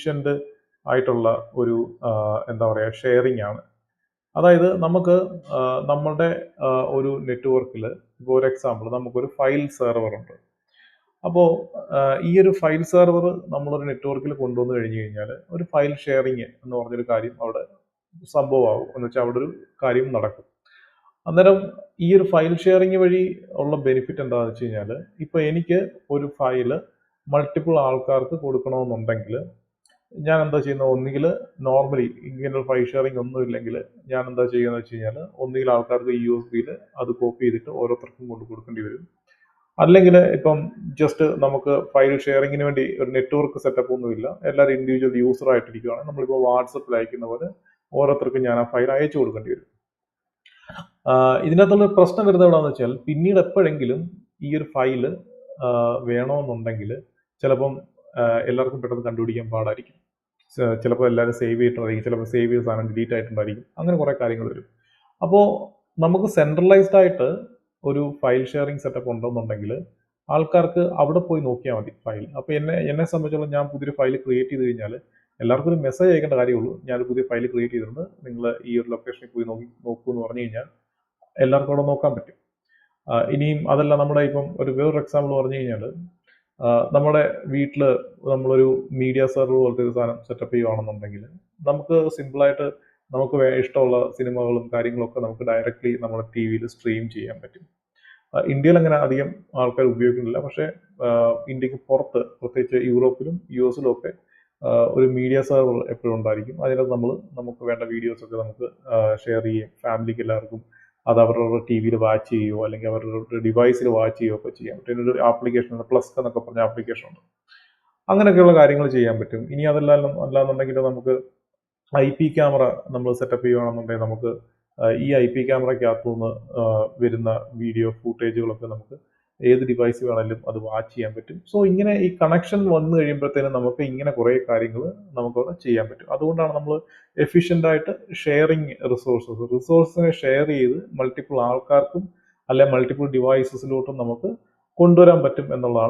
Efficient ആയിട്ടുള്ള ഒരു എന്താ പറയുക ഷെയറിംഗ് ആണ്. അതായത് നമുക്ക് നമ്മളുടെ ഒരു നെറ്റ്വർക്കിൽ ഇപ്പോൾ ഒരു എക്സാമ്പിൾ നമുക്കൊരു ഫയൽ സെർവർ ഉണ്ട്. അപ്പോൾ ഈ ഒരു ഫയൽ സെർവർ നമ്മളൊരു നെറ്റ്വർക്കിൽ കൊണ്ടുവന്നു കഴിഞ്ഞു കഴിഞ്ഞാൽ ഒരു ഫയൽ ഷെയറിങ് എന്ന് പറഞ്ഞൊരു കാര്യം അവിടെ സംഭവമാകും. എന്ന് വെച്ചാൽ അവിടെ ഒരു കാര്യം നടക്കും. അന്നേരം ഈ ഒരു ഫയൽ ഷെയറിങ് വഴി ഉള്ള ബെനിഫിറ്റ് എന്താണെന്ന് വെച്ച് കഴിഞ്ഞാൽ ഇപ്പോൾ എനിക്ക് ഒരു ഫയല് മൾട്ടിപ്പിൾ ആൾക്കാർക്ക് കൊടുക്കണമെന്നുണ്ടെങ്കിൽ ഞാൻ എന്താ ചെയ്യുന്നത്, ഒന്നുകിൽ നോർമലി ഇങ്ങനെ ഫയൽ ഷെയറിംഗ് ഒന്നും ഇല്ലെങ്കിൽ ഞാൻ എന്താ ചെയ്യുന്നത് വെച്ച് കഴിഞ്ഞാൽ ഒന്നുകിൽ ആൾക്കാർക്ക് USB-യിൽ അത് കോപ്പി ചെയ്തിട്ട് ഓരോരുത്തർക്കും കൊണ്ട് കൊടുക്കേണ്ടി വരും. അല്ലെങ്കിൽ ഇപ്പം ജസ്റ്റ് നമുക്ക് ഫയൽ ഷെയറിങ്ങിന് വേണ്ടി ഒരു നെറ്റ്വർക്ക് സെറ്റപ്പ് ഒന്നുമില്ല, എല്ലാവരും ഇൻഡിവിജ്വൽ യൂസർ ആയിട്ടിരിക്കുകയാണ്. നമ്മളിപ്പോൾ വാട്സപ്പിൽ അയക്കുന്ന പോലെ ഓരോരുത്തർക്കും ഞാൻ ആ ഫയൽ അയച്ചു കൊടുക്കേണ്ടി വരും. ഇതിനകത്തുള്ള പ്രശ്നം വരുന്നത് എവിടെയാണെന്ന് വെച്ചാൽ പിന്നീട് എപ്പോഴെങ്കിലും ഈ ഒരു ഫയല് വേണമെന്നുണ്ടെങ്കിൽ ചിലപ്പം എല്ലാവർക്കും പെട്ടെന്ന് കണ്ടുപിടിക്കാൻ പാടായിരിക്കും. ചിലപ്പോൾ എല്ലാവരും സേവ് ചെയ്തിട്ടുണ്ടായിരിക്കും, ചിലപ്പോൾ സേവ് ചെയ്ത സാധനം ഡിലീറ്റ് ആയിട്ടുണ്ടായിരിക്കും. അങ്ങനെ കുറേ കാര്യങ്ങൾ വരും. അപ്പോൾ നമുക്ക് സെൻട്രലൈസ്ഡ് ആയിട്ട് ഒരു ഫയൽ ഷെയറിംഗ് സെറ്റപ്പ് ഉണ്ടെന്നുണ്ടെങ്കിൽ ആൾക്കാർക്ക് അവിടെ പോയി നോക്കിയാൽ മതി ഫയൽ. അപ്പോൾ എന്നെ സംബന്ധിച്ചോളം ഞാൻ പുതിയൊരു ഫയൽ ക്രിയേറ്റ് ചെയ്ത് കഴിഞ്ഞാൽ എല്ലാവർക്കും ഒരു മെസ്സേജ് അയക്കേണ്ട കാര്യമുള്ളൂ, ഞാനൊരു പുതിയ ഫയൽ ക്രിയേറ്റ് ചെയ്തിട്ടുണ്ട്, നിങ്ങൾ ഈ ഒരു ലൊക്കേഷനിൽ പോയി നോക്കൂ എന്ന് പറഞ്ഞു കഴിഞ്ഞാൽ എല്ലാവർക്കും അവിടെ നോക്കാൻ പറ്റും. ഇനിയും അതല്ല, നമ്മുടെ ഇപ്പം വേറൊരു എക്സാമ്പിൾ പറഞ്ഞു കഴിഞ്ഞാൽ നമ്മുടെ വീട്ടിൽ നമ്മളൊരു മീഡിയ സെർവർ പോലത്തെ ഒരു സാധനം സെറ്റപ്പ് ചെയ്യുകയാണെന്നുണ്ടെങ്കിൽ നമുക്ക് സിമ്പിളായിട്ട് നമുക്ക് ഇഷ്ടമുള്ള സിനിമകളും കാര്യങ്ങളൊക്കെ നമുക്ക് ഡയറക്റ്റ്ലി നമ്മുടെ TV-യിൽ സ്ട്രീം ചെയ്യാൻ പറ്റും. ഇന്ത്യയിൽ അങ്ങനെ അധികം ആൾക്കാർ ഉപയോഗിക്കുന്നില്ല, പക്ഷേ ഇന്ത്യക്ക് പുറത്ത് പ്രത്യേകിച്ച് യൂറോപ്പിലും US-ലും ഒക്കെ ഒരു മീഡിയ സെർവർ എപ്പോഴും ഉണ്ടായിരിക്കും. അതിനകത്ത് നമുക്ക് വേണ്ട വീഡിയോസൊക്കെ നമുക്ക് ഷെയർ ചെയ്യും, ഫാമിലിക്ക് എല്ലാവർക്കും അത് അവരുടെ TV-യിൽ വാച്ച് ചെയ്യുകയോ അല്ലെങ്കിൽ അവരുടെ ഡിവൈസിൽ വാച്ച് ചെയ്യുകയോ ഒക്കെ ചെയ്യാൻ പറ്റും. ഇതിനൊരു ആപ്ലിക്കേഷൻ ഉണ്ട്, പ്ലസ് എന്നൊക്കെ പറഞ്ഞ ആപ്ലിക്കേഷൻ ഉണ്ട്. അങ്ങനെയൊക്കെയുള്ള കാര്യങ്ങൾ ചെയ്യാൻ പറ്റും. ഇനി അല്ലാന്നുണ്ടെങ്കിൽ നമുക്ക് IP ക്യാമറ നമ്മൾ സെറ്റപ്പ് ചെയ്യുകയാണെന്നുണ്ടെങ്കിൽ നമുക്ക് ഈ IP ക്യാമറയ്ക്കകത്തുനിന്ന് വരുന്ന വീഡിയോ ഫൂട്ടേജുകളൊക്കെ നമുക്ക് ഏത് ഡിവൈസ് വേണമെങ്കിലും അത് വാച്ച് ചെയ്യാൻ പറ്റും. സോ ഇങ്ങനെ ഈ കണക്ഷൻ വന്നു കഴിയുമ്പോഴത്തേനും നമുക്ക് ഇങ്ങനെ കുറേ കാര്യങ്ങൾ നമുക്കവിടെ ചെയ്യാൻ പറ്റും. അതുകൊണ്ടാണ് നമ്മൾ എഫിഷ്യൻ്റ് ആയിട്ട് ഷെയറിങ് റിസോഴ്സിനെ ഷെയർ ചെയ്ത് മൾട്ടിപ്പിൾ ആൾക്കാർക്കും അല്ലെ മൾട്ടിപ്പിൾ ഡിവൈസസിലോട്ടും നമുക്ക് കൊണ്ടുവരാൻ പറ്റും എന്നുള്ളതാണ്